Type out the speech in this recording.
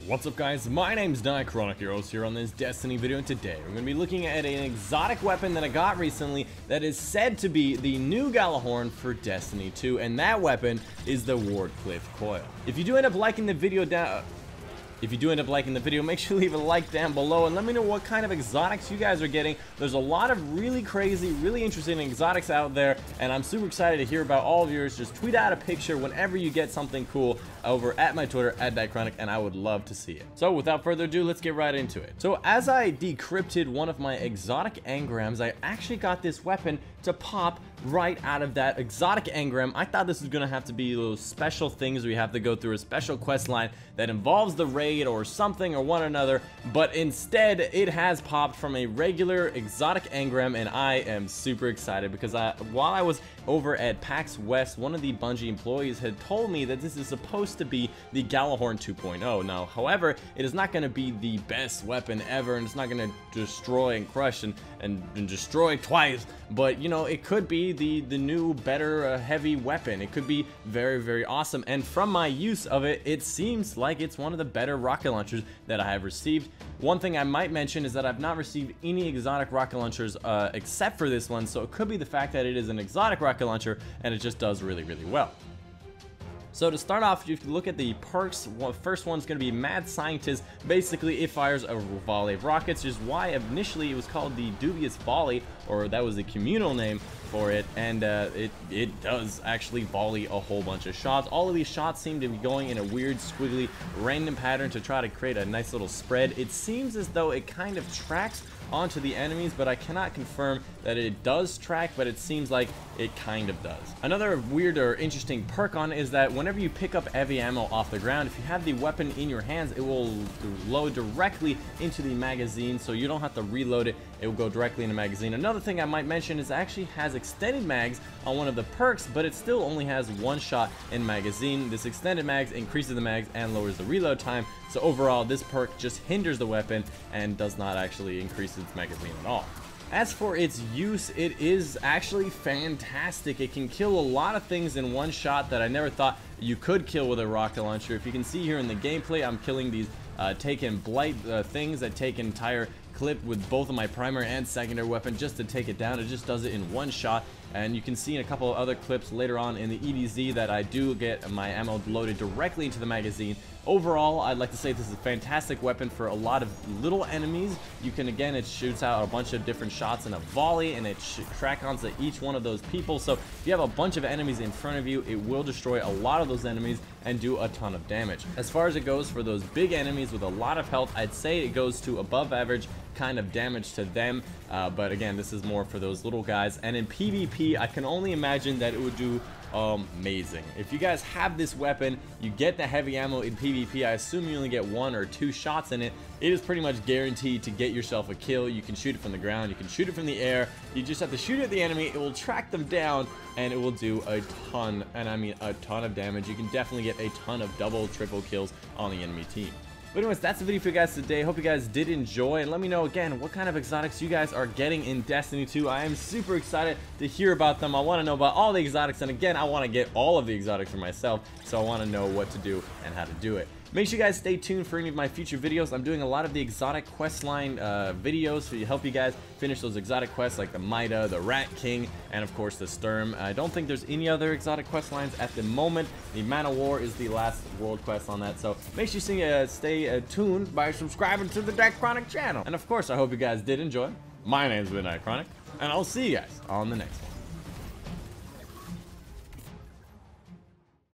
What's up guys, my name's Gjallarhorn Heroes here on this Destiny video, and today we're going to be looking at an exotic weapon that I got recently that is said to be the new Gjallarhorn for Destiny 2, and that weapon is the Wardcliff Coil. If you do end up liking the video make sure you leave a like down below and let me know what kind of exotics you guys are getting. There's a lot of really crazy, really interesting exotics out there, and I'm super excited to hear about all of yours. Just tweet out a picture whenever you get something cool over at my Twitter, at Gjallarhorn, and I would love to see it. So without further ado, let's get right into it. So as I decrypted one of my exotic engrams, I actually got this weapon to pop right out of that exotic engram. I thought this was gonna have to be those special things where you have to go through a special quest line that involves the raid or something or one another, but instead it has popped from a regular exotic engram, and I am super excited because while I was over at PAX West, one of the Bungie employees had told me that this is supposed to be the Gjallarhorn 2.0. Now, however, it is not going to be the best weapon ever, and it's not going to destroy and crush and destroy twice, but you know, it could be the new, better, heavy weapon. It could be very awesome, and from my use of it, it seems like it's one of the better rocket launchers that I have received. One thing I might mention is that I've not received any exotic rocket launchers except for this one, so it could be the fact that it is an exotic rocket launcher and it just does really well. So to start off, if you look at the perks, first one's going to be Mad Scientist. Basically, it fires a volley of rockets, which is why initially it was called the Dubious Volley, or that was the communal name for it, and it does actually volley a whole bunch of shots. All of these shots seem to be going in a weird, squiggly, random pattern to try to create a nice little spread. It seems as though it kind of tracks onto the enemies, but I cannot confirm that it does track, but it seems like it kind of does. Another weird or interesting perk on it is that whenever you pick up heavy ammo off the ground, if you have the weapon in your hands, it will load directly into the magazine, so you don't have to reload it. It will go directly in the magazine. Another thing I might mention is it actually has extended mags on one of the perks, but it still only has one shot in magazine. This extended mags increases the mags and lowers the reload time, so overall this perk just hinders the weapon and does not actually increase its magazine at all. As for its use, it is actually fantastic. It can kill a lot of things in one shot that I never thought you could kill with a rocket launcher. If you can see here in the gameplay, I'm killing these taken blight things that take an entire clip with both of my primary and secondary weapon just to take it down. It just does it in one shot, and you can see in a couple of other clips later on in the EDZ that I do get my ammo loaded directly into the magazine. Overall, I'd like to say this is a fantastic weapon for a lot of little enemies. You can, again, it shoots out a bunch of different shots in a volley, and it track onto each one of those people. So if you have a bunch of enemies in front of you, it will destroy a lot of those enemies and do a ton of damage. As far as it goes for those big enemies with a lot of health, I'd say it goes to above average kind of damage to them, but again, this is more for those little guys. And in PvP, I can only imagine that it would do amazing. If you guys have this weapon, you get the heavy ammo in PvP. I assume you only get 1 or 2 shots in it. It is pretty much guaranteed to get yourself a kill. You can shoot it from the ground, you can shoot it from the air. You just have to shoot at the enemy. It will track them down, and it will do a ton, and I mean a ton of damage. You can definitely get a ton of double, triple kills on the enemy team. But anyways, that's the video for you guys today. Hope you guys did enjoy, and let me know again what kind of exotics you guys are getting in Destiny 2. I am super excited to hear about them. I want to know about all the exotics, and again, I want to get all of the exotics for myself, so I want to know what to do and how to do it. Make sure you guys stay tuned for any of my future videos. I'm doing a lot of the exotic quest line videos to help you guys finish those exotic quests like the Mida, the Rat King, and of course the Sturm. I don't think there's any other exotic quest lines at the moment. The Man of War is the last world quest on that, so make sure you stay tuned by subscribing to the Gjallarhorn channel. And of course, I hope you guys did enjoy. My name's been Gjallarhorn, and I'll see you guys on the next one.